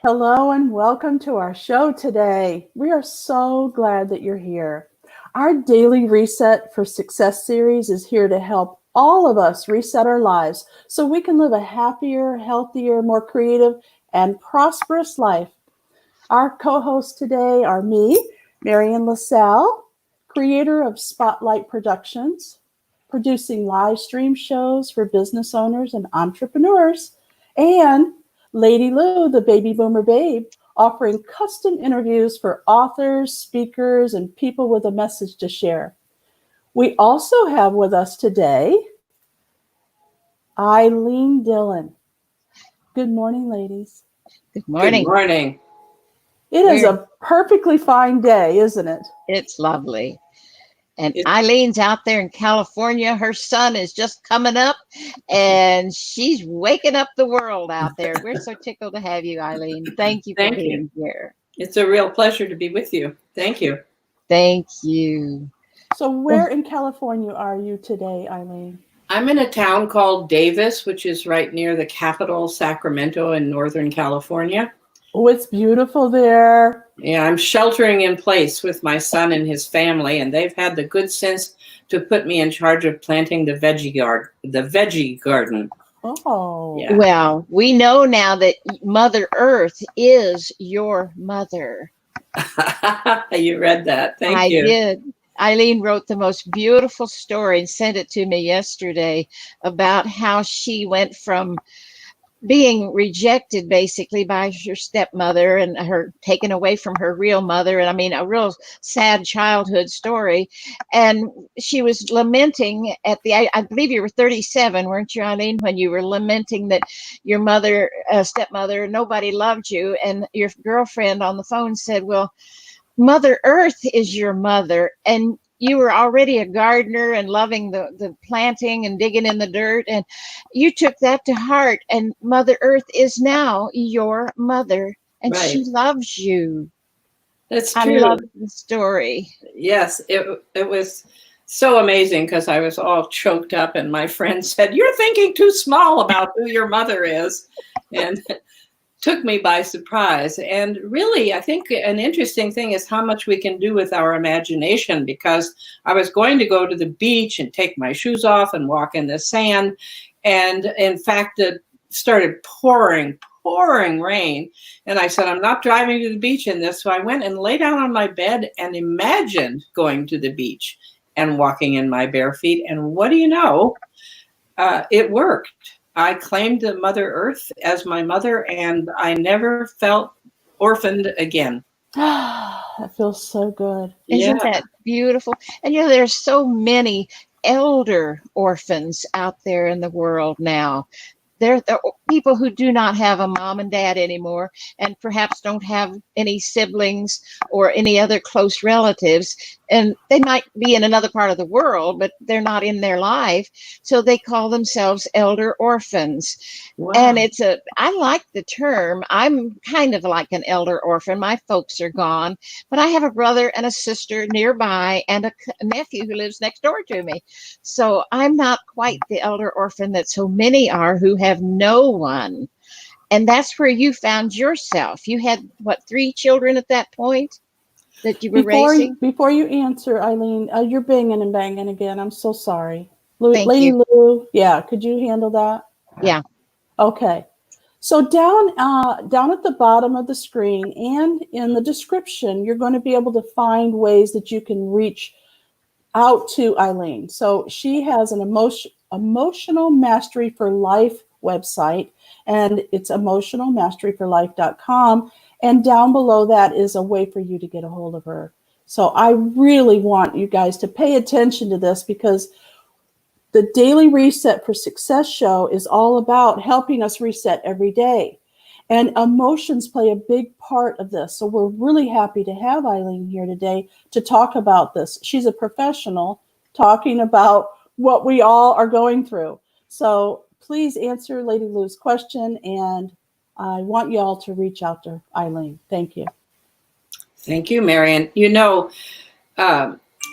Hello and welcome to our show today. We are so glad that you're here. Our Daily Reset for Success series is here to help all of us reset our lives so we can live a happier, healthier, more creative, and prosperous life. Our co-hosts today are me, Marian LaSalle, creator of Spotlight Productions, producing live stream shows for business owners and entrepreneurs, and Lady Lou, the baby boomer babe, offering custom interviews for authors, speakers, and people with a message to share. We also have with us today Ilene Dillon. Good morning, ladies. Good morning. Good morning. It is a perfectly fine day, isn't it? It's lovely. And Eileen's out there in California. Her sun is just coming up and she's waking up the world out there. We're so tickled to have you, Ilene. Thank you for being here. It's a real pleasure to be with you. Thank you. Thank you. So where in California are you today, Ilene? I'm in a town called Davis, which is right near the capital, Sacramento, in Northern California. Oh, it's beautiful there. Yeah, I'm sheltering in place with my son and his family, and they've had the good sense to put me in charge of planting the veggie garden. Oh. Yeah. Well, we know now that Mother Earth is your mother. You read that. Thank you. I did. Ilene wrote the most beautiful story and sent it to me yesterday about how she went from being rejected basically by her stepmother and her taken away from her real mother. And I mean, a real sad childhood story. And she was lamenting I believe you were 37, weren't you, Ilene, when you were lamenting that your mother, stepmother, nobody loved you. And your girlfriend on the phone said, well, Mother Earth is your mother. And you were already a gardener and loving the planting and digging in the dirt. And you took that to heart. And Mother Earth is now your mother. And Right. she loves you. That's true. I love the story. Yes, it was so amazing because I was all choked up and my friend said, "You're thinking too small about who your mother is." And took me by surprise. And really, I think an interesting thing is how much we can do with our imagination, because I was going to go to the beach and take my shoes off and walk in the sand. And in fact, it started pouring rain. And I said, I'm not driving to the beach in this. So I went and lay down on my bed and imagined going to the beach and walking in my bare feet. And what do you know? It worked. I claimed the Mother Earth as my mother, and I never felt orphaned again. That feels so good. Isn't that beautiful? And you know, there's so many elder orphans out there in the world now. They're people who do not have a mom and dad anymore, and perhaps don't have any siblings or any other close relatives. And they might be in another part of the world, but they're not in their life. So they call themselves elder orphans. Wow. And I like the term. I'm kind of like an elder orphan. My folks are gone, but I have a brother and a sister nearby and a nephew who lives next door to me. So I'm not quite the elder orphan that so many are who have no one. And that's where you found yourself. You had, 3 children at that point that you were raising? Before you answer, Ilene, you're banging and banging again. I'm so sorry. Thank Lady you. Lou, yeah, could you handle that? Yeah. Okay. So down at the bottom of the screen and in the description, you're going to be able to find ways that you can reach out to Ilene. So she has an emotional mastery for life website, and it's emotionalmasteryforlife.com. And down below that is a way for you to get a hold of her. So I really want you guys to pay attention to this, because the Daily Reset for Success show is all about helping us reset every day. And emotions play a big part of this. So we're really happy to have Ilene here today to talk about this. She's a professional talking about what we all are going through. So please answer Lady Lou's question, and I want you all to reach out to Ilene. Thank you. Thank you, Marian. You know,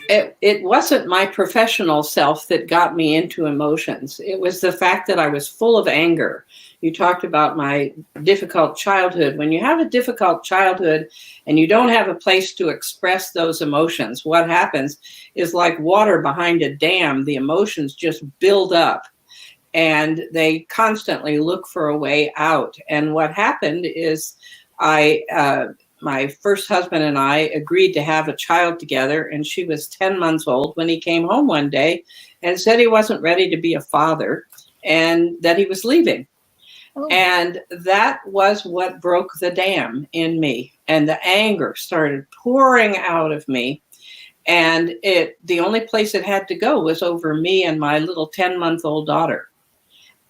it wasn't my professional self that got me into emotions. It was the fact that I was full of anger. You talked about my difficult childhood. When you have a difficult childhood and you don't have a place to express those emotions, what happens is like water behind a dam. The emotions just build up and they constantly look for a way out. And what happened is my first husband and I agreed to have a child together, and she was 10 months old when he came home one day and said he wasn't ready to be a father and that he was leaving. Oh. And that was what broke the dam in me. And the anger started pouring out of me. And the only place it had to go was over me and my little 10-month-old daughter.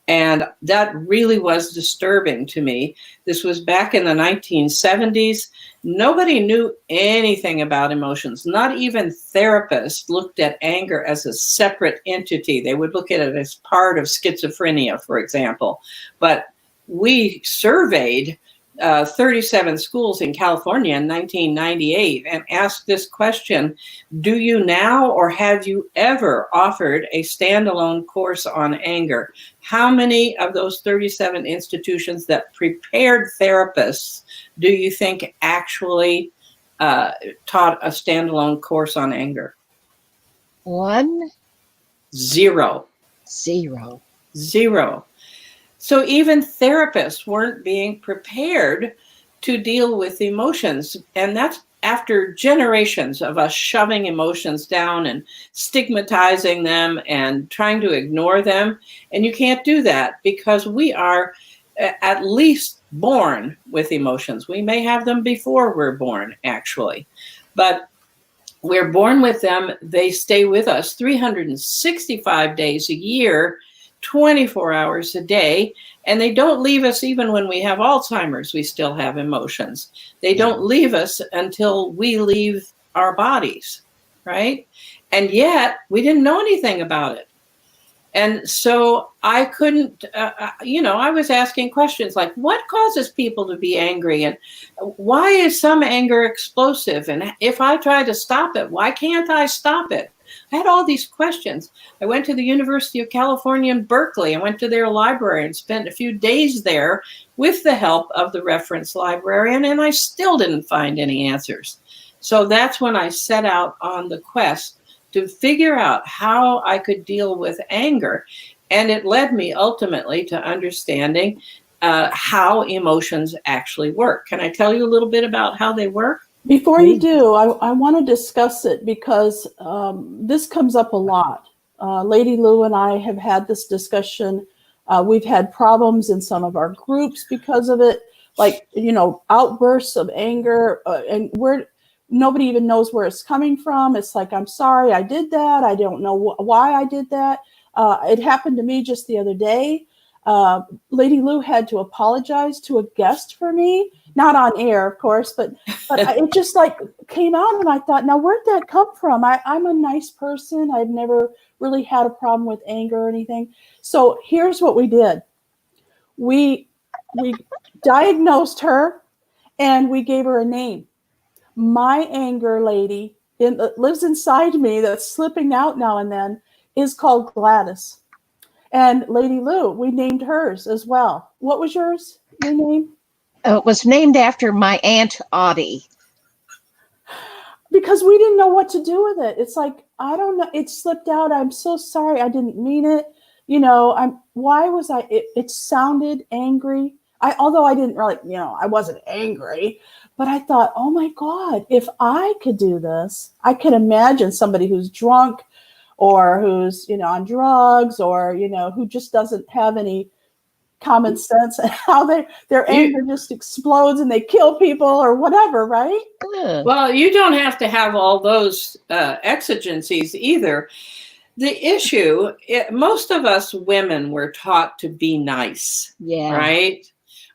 And that really was disturbing to me. This was back in the 1970s. Nobody knew anything about emotions. Not even therapists looked at anger as a separate entity. They would look at it as part of schizophrenia, for example. But we surveyed 37 schools in California in 1998 and asked this question: do you now or have you ever offered a standalone course on anger? How many of those 37 institutions that prepared therapists do you think actually taught a standalone course on anger? 1. 0. 0. 0. So even therapists weren't being prepared to deal with emotions. And that's after generations of us shoving emotions down and stigmatizing them and trying to ignore them. And you can't do that because we are at least born with emotions. We may have them before we're born, actually. But we're born with them. They stay with us 365 days a year, 24 hours a day, and they don't leave us even when we have Alzheimer's. We still have emotions. They don't leave us until we leave our bodies, right? And yet we didn't know anything about it. And so I couldn't, I was asking questions like, what causes people to be angry? And why is some anger explosive? And if I try to stop it, why can't I stop it? I had all these questions. I went to the University of California in Berkeley. I went to their library and spent a few days there with the help of the reference librarian, and I still didn't find any answers. So that's when I set out on the quest to figure out how I could deal with anger. And it led me ultimately to understanding how emotions actually work. Can I tell you a little bit about how they work? Before you do, I want to discuss it because this comes up a lot. Lady Lou and I have had this discussion. We've had problems in some of our groups because of it, like, outbursts of anger, and nobody even knows where it's coming from. It's like, I'm sorry I did that. I don't know why I did that. It happened to me just the other day. Lady Lou had to apologize to a guest for me, not on air, of course, but it just like came out, and I thought, now where'd that come from? I'm a nice person. I've never really had a problem with anger or anything. So here's what we did. We diagnosed her and we gave her a name. My anger lady that lives inside me, that's slipping out now and then, is called Gladys. And Lady Lou, we named hers as well. What was your name? It was named after my Aunt Audie. Because we didn't know what to do with it. It's like, I don't know. It slipped out. I'm so sorry. I didn't mean it. Why was I? It sounded angry. Although I didn't really, I wasn't angry. But I thought, oh my God, if I could do this, I could imagine somebody who's drunk or who's, on drugs or, who just doesn't have any common sense and how their anger just explodes and they kill people or whatever, right? Well, you don't have to have all those exigencies either. The issue, most of us women were taught to be nice, right?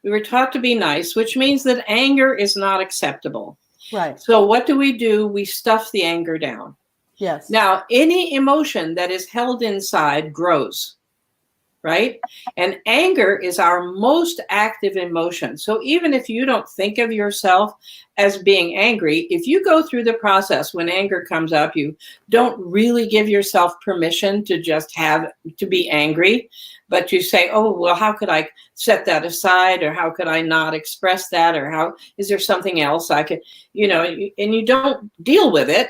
We were taught to be nice, which means that anger is not acceptable. Right. So what do? We stuff the anger down. Yes. Now, any emotion that is held inside grows. right? And anger is our most active emotion. So even if you don't think of yourself as being angry, if you go through the process when anger comes up, you don't really give yourself permission to just to be angry, but you say, oh, well, how could I set that aside? Or how could I not express that? Or how is there something else I could, and you don't deal with it,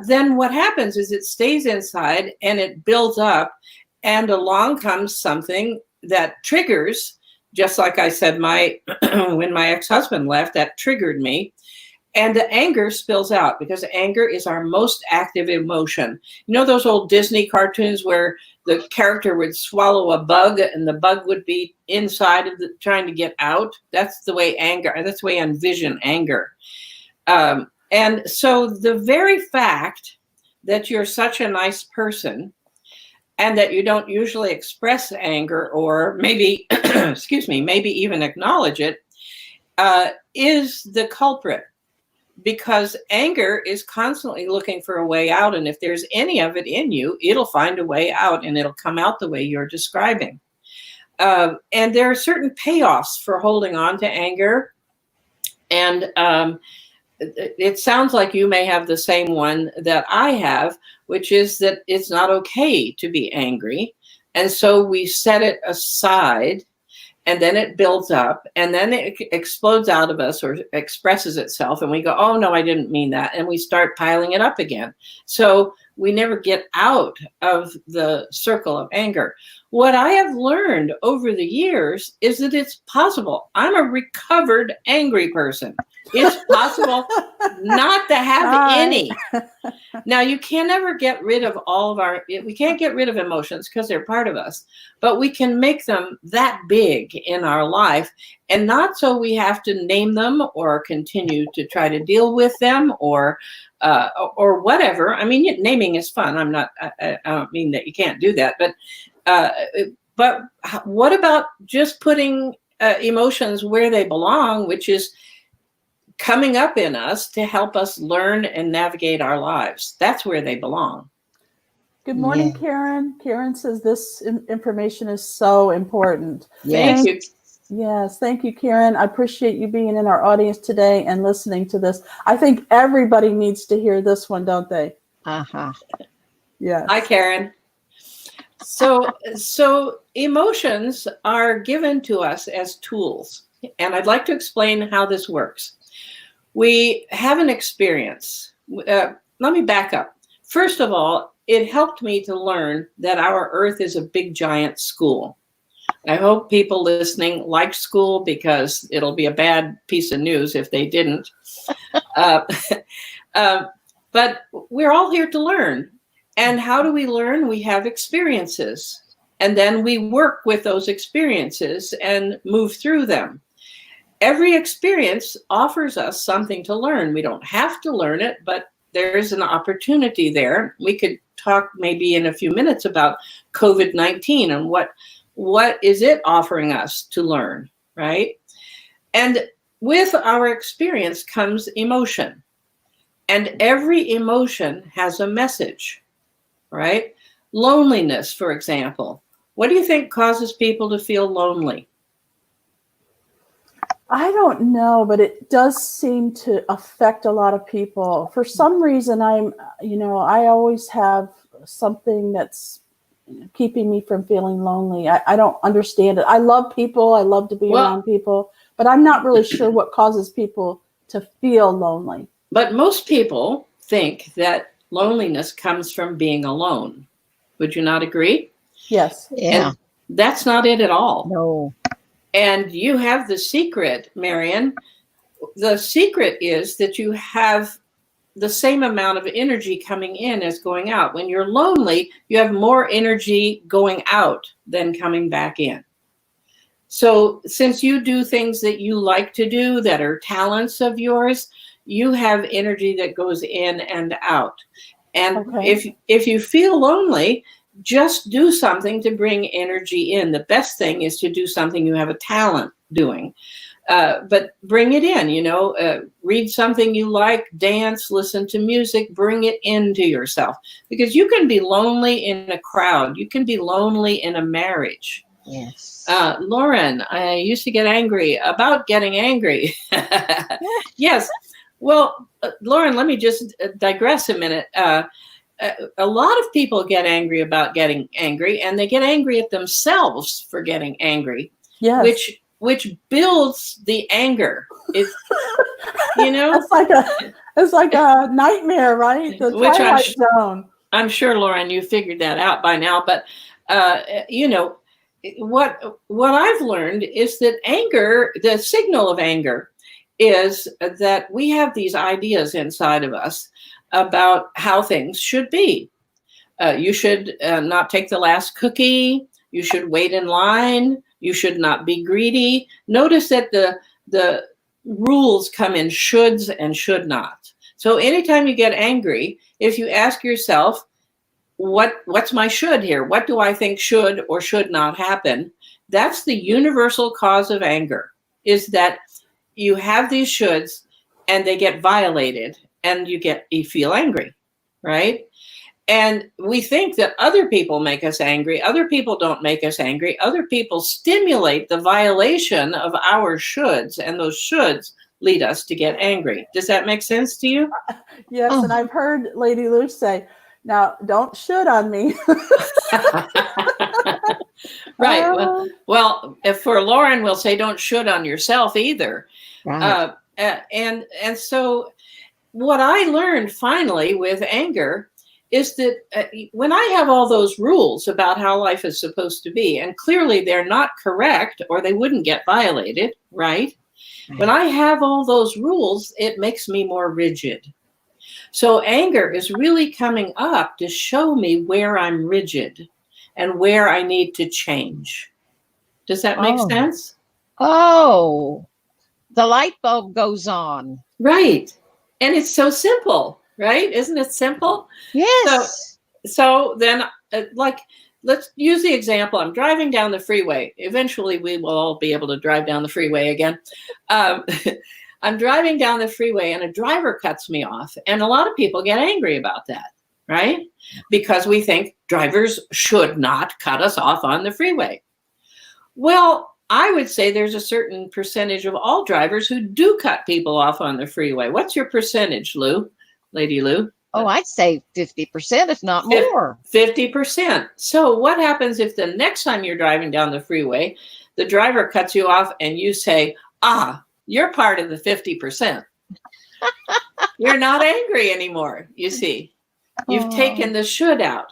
then what happens is it stays inside and it builds up. And along comes something that triggers, just like I said, when my ex-husband left, that triggered me. And the anger spills out because anger is our most active emotion. You know those old Disney cartoons where the character would swallow a bug and the bug would be inside of trying to get out? That's the way I envision anger. And so the very fact that you're such a nice person and that you don't usually express anger or maybe, maybe even acknowledge it, is the culprit. Because anger is constantly looking for a way out. And if there's any of it in you, it'll find a way out and it'll come out the way you're describing. And there are certain payoffs for holding on to anger. And it sounds like you may have the same one that I have, which is that it's not okay to be angry. And so we set it aside and then it builds up and then it explodes out of us or expresses itself. And we go, oh, no, I didn't mean that. And we start piling it up again. So we never get out of the circle of anger. What I have learned over the years is that it's possible. I'm a recovered angry person. It's possible not to have any. Now, you can never get rid of we can't get rid of emotions because they're part of us, but we can make them that big in our life, and not so we have to name them or continue to try to deal with them or whatever. I mean, naming is fun. I don't mean that you can't do that, but what about just putting emotions where they belong, which is coming up in us to help us learn and navigate our lives. That's where they belong. Good morning, Yeah. Karen. Karen says this information is so important. Yes. Thank you. Yes, thank you, Karen. I appreciate you being in our audience today and listening to this. I think everybody needs to hear this one, don't they? Uh-huh. Yes. Hi, Karen. So emotions are given to us as tools, and I'd like to explain how this works. We have an experience. Let me back up. First of all, it helped me to learn that our Earth is a big, giant school. I hope people listening like school because it'll be a bad piece of news if they didn't. But we're all here to learn. And how do we learn? We have experiences. And then we work with those experiences and move through them. Every experience offers us something to learn. We don't have to learn it, but there's an opportunity there. We could talk maybe in a few minutes about COVID-19 and what is it offering us to learn, right? And with our experience comes emotion. And every emotion has a message, right? Loneliness, for example. What do you think causes people to feel lonely? I don't know, but it does seem to affect a lot of people. For some reason, I always have something that's keeping me from feeling lonely. I don't understand it. I love people. I love to be around people, but I'm not really sure what causes people to feel lonely. But most people think that loneliness comes from being alone. Would you not agree? Yes. Yeah. And that's not it at all. No. And you have the secret, Marian. The secret is that you have the same amount of energy coming in as going out. When you're lonely, you have more energy going out than coming back in. So since you do things that you like to do that are talents of yours, you have energy that goes in and out. And Okay. if you feel lonely, just do something to bring energy in. The best thing is to do something you have a talent doing. But bring it in, read something you like, dance, listen to music, bring it into yourself. Because you can be lonely in a crowd. You can be lonely in a marriage. Yes. Lauren, I used to get angry about getting angry. Yes. Well, Lauren, let me just digress a minute. A lot of people get angry about getting angry, and they get angry at themselves for getting angry, Yes. which builds the anger. It's it's like a nightmare, right? The which Twilight Zone. I'm sure, Lauren, you figured that out by now. But what I've learned is that anger, the signal of anger, is that we have these ideas inside of us about how things should be. You should not take the last cookie. You should wait in line. You should not be greedy. Notice that the rules come in shoulds and should not. So anytime you get angry, if you ask yourself, what's my should here? What do I think should or should not happen? That's the universal cause of anger, is that you have these shoulds and they get violated and you feel angry, right? And we think that other people make us angry. Other people don't make us angry. Other people stimulate the violation of our shoulds, and those shoulds lead us to get angry. Does that make sense to you? Yes, and I've heard Lady Lou say, now don't should on me. Right. Well, if for Lauren, we'll say don't should on yourself either. Right. And so what I learned finally with anger is that when I have all those rules about how life is supposed to be, and clearly they're not correct or they wouldn't get violated, right? When I have all those rules, it makes me more rigid. So anger is really coming up to show me where I'm rigid and where I need to change. Does that make sense? Oh, the light bulb goes on. Right. And it's so simple, right? Isn't it simple? Yes. So then, let's use the example. I'm driving down the freeway. Eventually, we will all be able to drive down the freeway again. I'm driving down the freeway and a driver cuts me off. And a lot of people get angry about that, right? Because we think drivers should not cut us off on the freeway. Well, I would say there's a certain percentage of all drivers who do cut people off on the freeway. What's your percentage, Lady Lou? Oh, I'd say 50%, if not more. 50%. So what happens if the next time you're driving down the freeway, the driver cuts you off and you say, you're part of the 50%. You're not angry anymore, you see. You've taken the should out,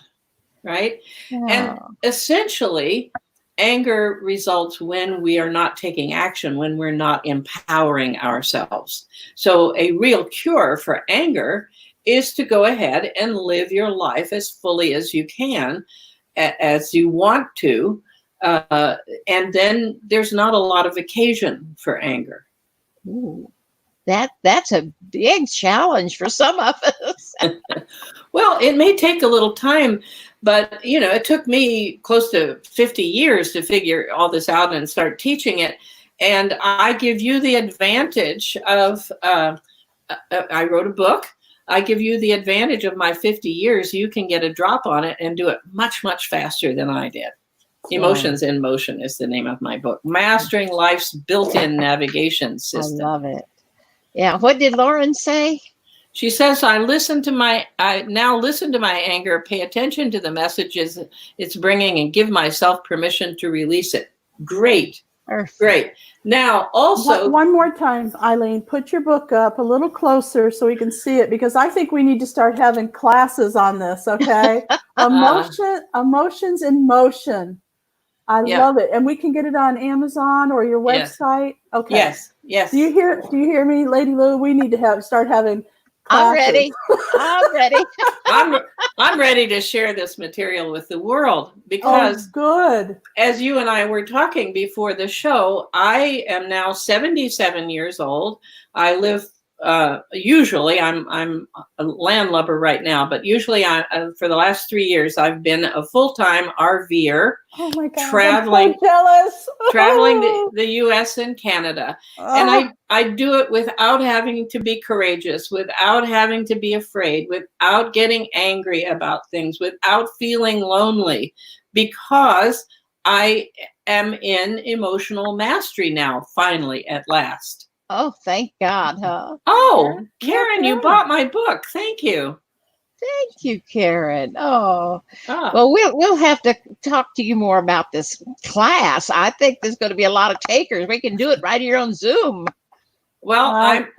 right? And essentially, anger results when we are not taking action, when we're not empowering ourselves. So a real cure for anger is to go ahead and live your life as fully as you can, as you want to. And then there's not a lot of occasion for anger. Ooh, that's a big challenge for some of us. Well, it may take a little time, but it took me close to 50 years to figure all this out and start teaching it. And I give you the advantage of, I wrote a book. I give you the advantage of my 50 years. You can get a drop on it and do it much, much faster than I did. Emotions in Motion is the name of my book. Mastering Life's Built-in Navigation System. I love it. Yeah. What did Lauren say? She says, I now listen to my anger, pay attention to the messages it's bringing, and give myself permission to release it. Great. Perfect. Great. Now, also... One more time, Eileen, put your book up a little closer so we can see it, because I think we need to start having classes on this, okay? Emotions in Motion. I love it. And we can get it on Amazon or your website. Yes. Okay. Yes. Do you hear me, Lady Lou? We need to start having classes. I'm ready. I'm ready to share this material with the world, because good. As you and I were talking before the show, I am now 77 years old. I live usually I'm a landlubber right now, but usually for the last 3 years I've been a full-time RVer. Oh my God, traveling I'm so jealous. traveling the US and Canada. And I do it without having to be courageous, without having to be afraid, without getting angry about things, without feeling lonely, because I am in emotional mastery now, finally, at last. Oh, thank God, huh? Oh, Yeah, Karen, you bought my book. Thank you. Thank you, Karen. Oh, Ah. well, we'll have to talk to you more about this class. I think there's going to be a lot of takers. We can do it right here on Zoom. Well,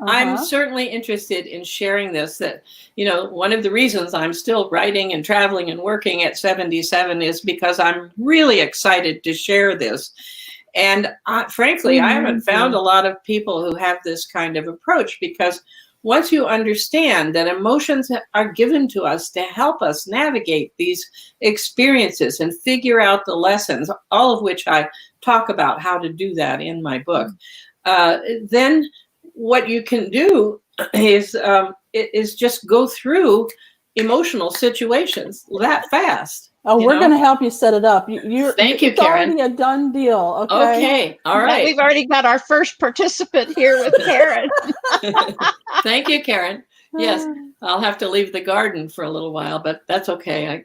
I'm certainly interested in sharing this, that, one of the reasons I'm still writing and traveling and working at 77 is because I'm really excited to share this. And frankly, I haven't found a lot of people who have this kind of approach, because once you understand that emotions are given to us to help us navigate these experiences and figure out the lessons, all of which I talk about how to do that in my book, then what you can do is just go through emotional situations that fast. Oh, we're going to help you set it up. Thank you, it's Karen. already a done deal. Okay. All right. We've already got our first participant here with Karen. Thank you, Karen. Yes, I'll have to leave the garden for a little while, but that's okay.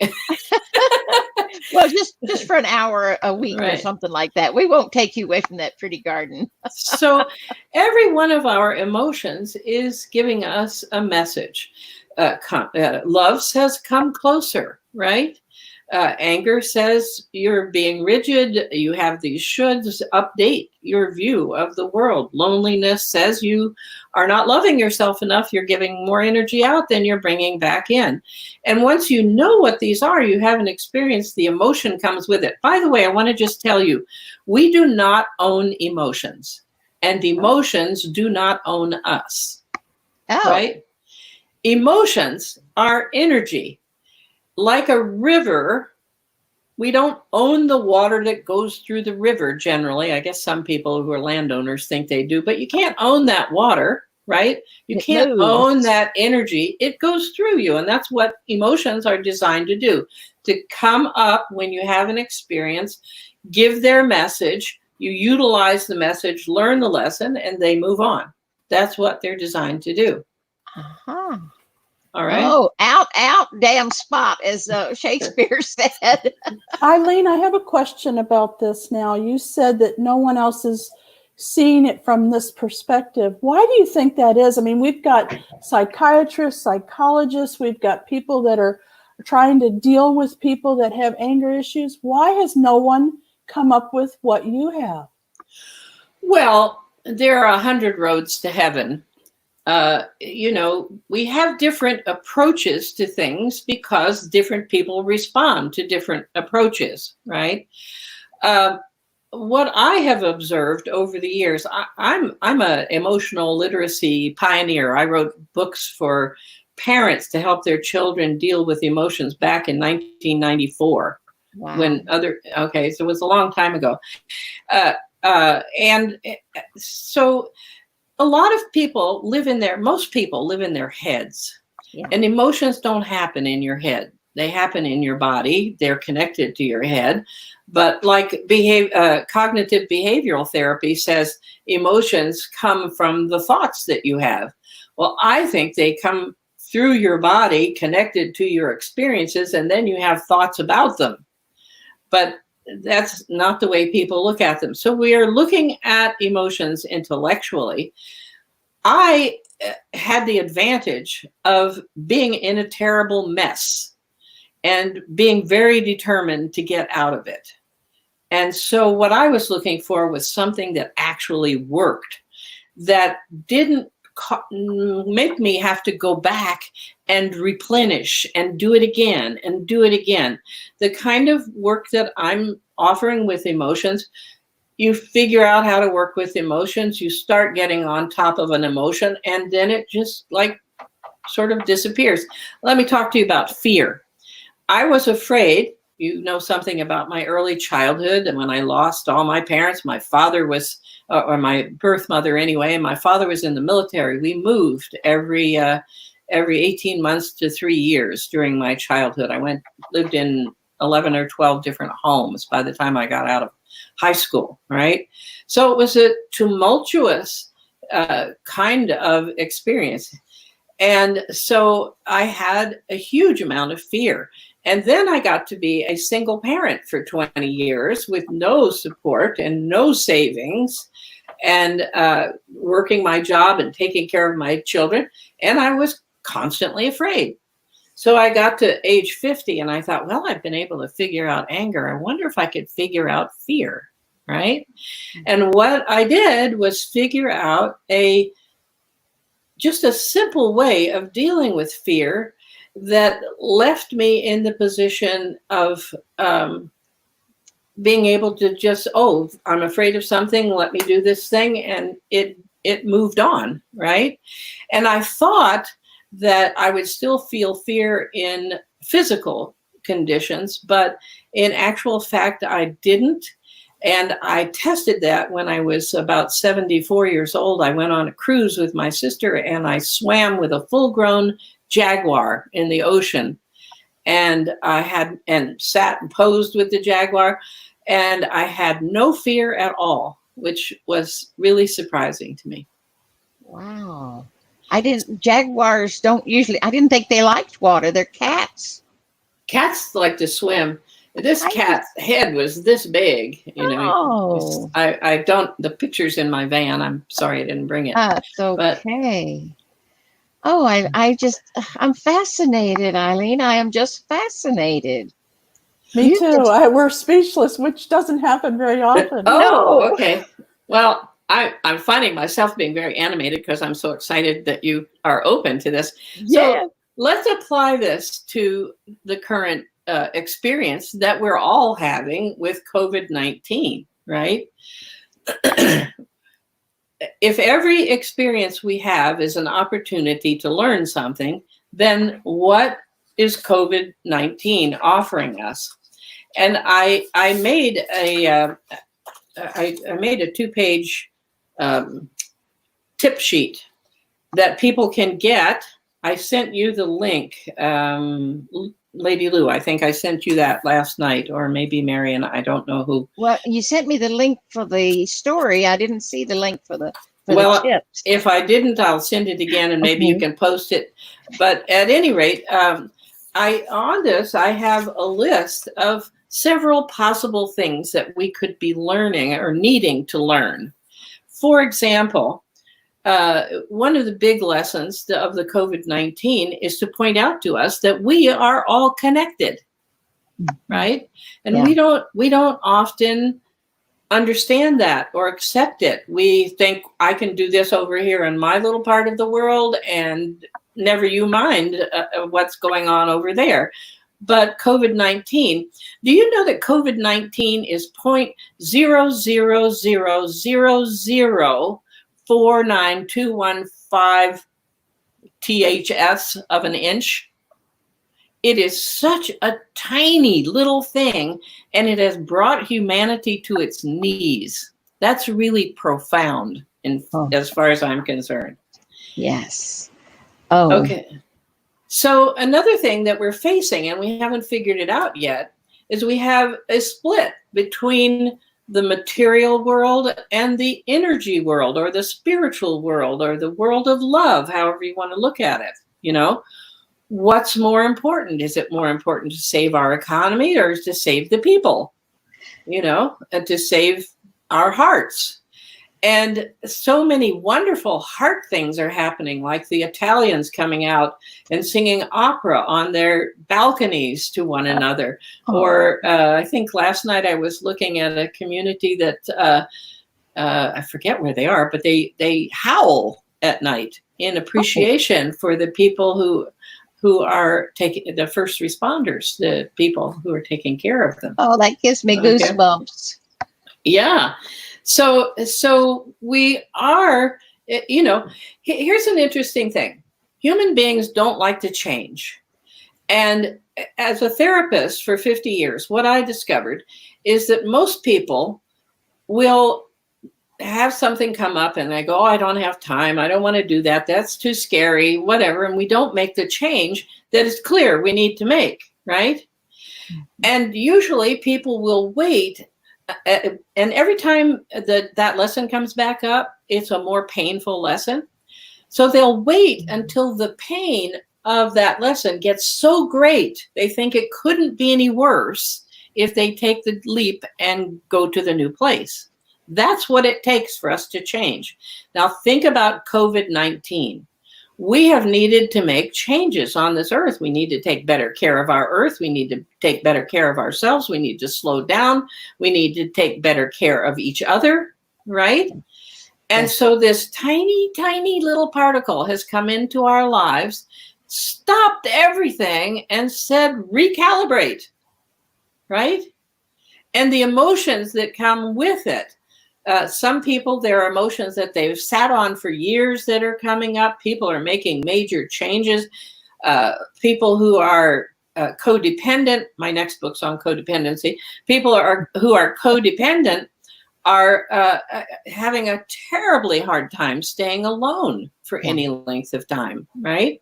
Well, just for an hour a week Right. or something like that. We won't take you away from that pretty garden. So every one of our emotions is giving us a message. Love says, come closer, right? Anger says you're being rigid. You have these shoulds. Update your view of the world. Loneliness says you are not loving yourself enough. You're giving more energy out than you're bringing back in. And once you know what these are, you have an experience, the emotion comes with it. By the way, I want to just tell you, we do not own emotions, and emotions do not own us. Oh. Right? Emotions are energy. Like a river, we don't own the water that goes through the river generally. I guess some people who are landowners think they do, but you can't own that water, right? You can't own that energy. It goes through you. And that's what emotions are designed to do, to come up when you have an experience, give their message, you utilize the message, learn the lesson, and they move on. That's what they're designed to do. Uh-huh. All right. Oh, out, damn spot, as Shakespeare said. Eileen, I have a question about this now. You said that no one else is seeing it from this perspective. Why do you think that is? I mean, we've got psychiatrists, psychologists, we've got people that are trying to deal with people that have anger issues. Why has no one come up with what you have? Well, there are 100 roads to heaven. We have different approaches to things because different people respond to different approaches, right? What I have observed over the years, I'm an emotional literacy pioneer. I wrote books for parents to help their children deal with emotions back in 1994. Wow. So it was a long time ago. And so a lot of people most people live in their heads. Yeah. And emotions don't happen in your head. They happen in your body. They're connected to your head. But like cognitive behavioral therapy says, emotions come from the thoughts that you have. Well, I think they come through your body, connected to your experiences, and then you have thoughts about them. But that's not the way people look at them. So we are looking at emotions intellectually. I had the advantage of being in a terrible mess and being very determined to get out of it. And so what I was looking for was something that actually worked, that didn't make me have to go back and replenish and do it again and do it again. The kind of work that I'm offering with emotions, you figure out how to work with emotions, you start getting on top of an emotion, and then it just sort of disappears. Let me talk to you about fear. I was afraid. You know something about my early childhood, and when I lost all my parents, my father was or my birth mother anyway, and my father was in the military. We moved every 18 months to 3 years during my childhood. I lived in 11 or 12 different homes by the time I got out of high school, right? So it was a tumultuous kind of experience. And so I had a huge amount of fear. And then I got to be a single parent for 20 years with no support and no savings, and working my job and taking care of my children. And I was constantly afraid. So I got to age 50 and I thought, well, I've been able to figure out anger. I wonder if I could figure out fear, right? And what I did was figure out just a simple way of dealing with fear that left me in the position of being able to just, oh, I'm afraid of something, let me do this thing, and it moved on, right? And I thought that I would still feel fear in physical conditions, but in actual fact, I didn't. And I tested that when I was about 74 years old. I went on a cruise with my sister and I swam with a full-grown jaguar in the ocean. And sat and posed with the jaguar, and I had no fear at all, which was really surprising to me. Wow. Jaguars don't usually, I didn't think they liked water. They're cats. Cats like to swim. This cat's head was this big, you know. Oh. I don't, the picture's in my van. I'm sorry I didn't bring it. That's okay. Oh, I'm fascinated, Ilene. I am just fascinated. Me too. We're speechless, which doesn't happen very often. Oh, okay. Well, I'm finding myself being very animated because I'm so excited that you are open to this. Yeah. So let's apply this to the current experience that we're all having with COVID-19, right? If every experience we have is an opportunity to learn something, then what is COVID-19 offering us? And I made a 2-page tip sheet that people can get. I sent you the link, Lady Lou. I think I sent you that last night, or maybe Marian. I don't know who. Well, you sent me the link for the story. I didn't see the link for the tips. If I didn't, I'll send it again, and maybe you can post it. But at any rate, on this, I have a list of several possible things that we could be learning or needing to learn. For example, one of the big lessons of the COVID-19 is to point out to us that we are all connected, right? And we don't often understand that or accept it. We think I can do this over here in my little part of the world, and never you mind what's going on over there. But COVID-19, do you know that COVID-19 is 0.0000049,215 THS of an inch? It is such a tiny little thing, and it has brought humanity to its knees. That's really profound as far as I'm concerned. Yes. Oh. Okay. So another thing that we're facing, and we haven't figured it out yet, is we have a split between the material world and the energy world, or the spiritual world, or the world of love, however you want to look at it. You know, what's more important? Is it more important to save our economy, or to save the people? You know, and to save our hearts. And so many wonderful heart things are happening, like the Italians coming out and singing opera on their balconies to one another. Or I think last night I was looking at a community that I forget where they are, but they howl at night in appreciation for the people who are taking, the first responders, the people who are taking care of them. Oh, that gives me goosebumps. Yeah. So we are, you know, here's an interesting thing. Human beings don't like to change. And as a therapist for 50 years, what I discovered is that most people will have something come up and I go, oh, I don't have time. I don't want to do that. That's too scary, whatever. And we don't make the change that is clear we need to make, right? And usually people will wait. And every time that lesson comes back up, it's a more painful lesson. So they'll wait until the pain of that lesson gets so great, they think it couldn't be any worse if they take the leap and go to the new place. That's what it takes for us to change. Now think about COVID-19. We have needed to make changes on this earth. We need to take better care of our earth. We need to take better care of ourselves. We need to slow down. We need to take better care of each other, right? And so this tiny, tiny little particle has come into our lives, stopped everything and said, recalibrate, right? And the emotions that come with it. Some people, there are emotions that they've sat on for years that are coming up. People are making major changes. People who are codependent, my next book's on codependency. People who are codependent are having a terribly hard time staying alone for any length of time, right?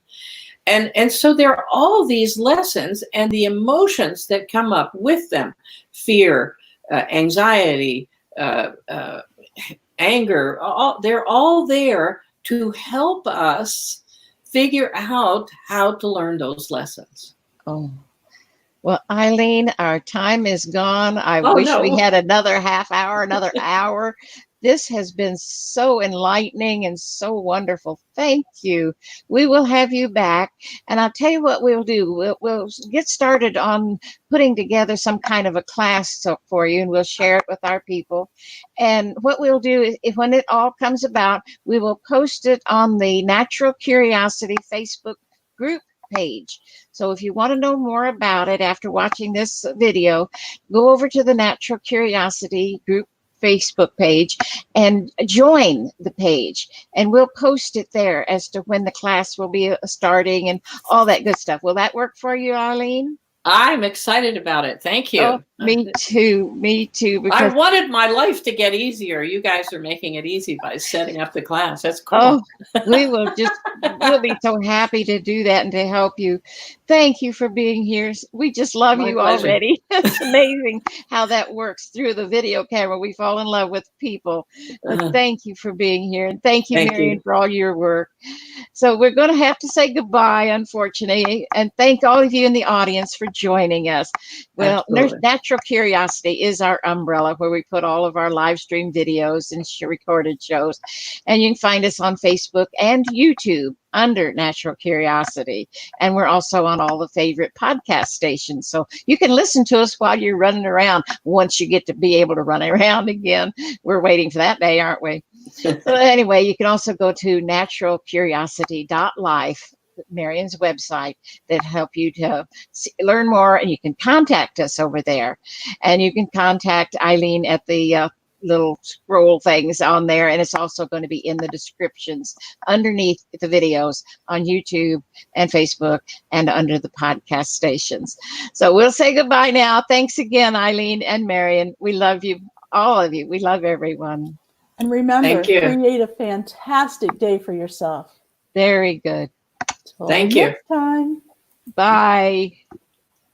And so there are all these lessons and the emotions that come up with them, fear, anxiety, anger, they're all there to help us figure out how to learn those lessons. Oh. Well, Ilene, our time is gone. I Oh, wish no. we had another half hour, another hour. This has been so enlightening and so wonderful. Thank you. We will have you back. And I'll tell you what we'll do. We'll get started on putting together some kind of a class for you, and we'll share it with our people. And what we'll do is, if when it all comes about, we will post it on the Natural Curiosity Facebook group page. So if you want to know more about it after watching this video, go over to the Natural Curiosity group Facebook page and join the page, and we'll post it there as to when the class will be starting and all that good stuff. Will that work for you, Ilene? I'm excited about it. Thank you. Oh, me too. Me too. I Because wanted my life to get easier. You guys are making it easy by setting up the class. That's cool. oh, we'll be so happy to do that and to help you. Thank you for being here. We just love My you pleasure. already. It's amazing how that works through the video camera. We fall in love with people. Thank you for being here. And thank you, Marian, for all your work. So we're going to have to say goodbye, unfortunately, and thank all of you in the audience for joining us. Well, Absolutely. Natural Curiosity is our umbrella where we put all of our live stream videos and recorded shows. And you can find us on Facebook and YouTube under Natural Curiosity. And we're also on all the favorite podcast stations. So you can listen to us while you're running around once you get to be able to run around again. We're waiting for that day, aren't we? So anyway, you can also go to naturalcuriosity.life, Marian's website, that help you to learn more, and you can contact us over there. And you can contact Ilene at the little scroll things on there, and it's also going to be in the descriptions underneath the videos on YouTube and Facebook and under the podcast stations. So we'll say goodbye now. Thanks again, Ilene and Marian. We love you, all of you. We love everyone. And remember, Thank you. create a fantastic day for yourself. Very good. Till Thank you. next time. Bye.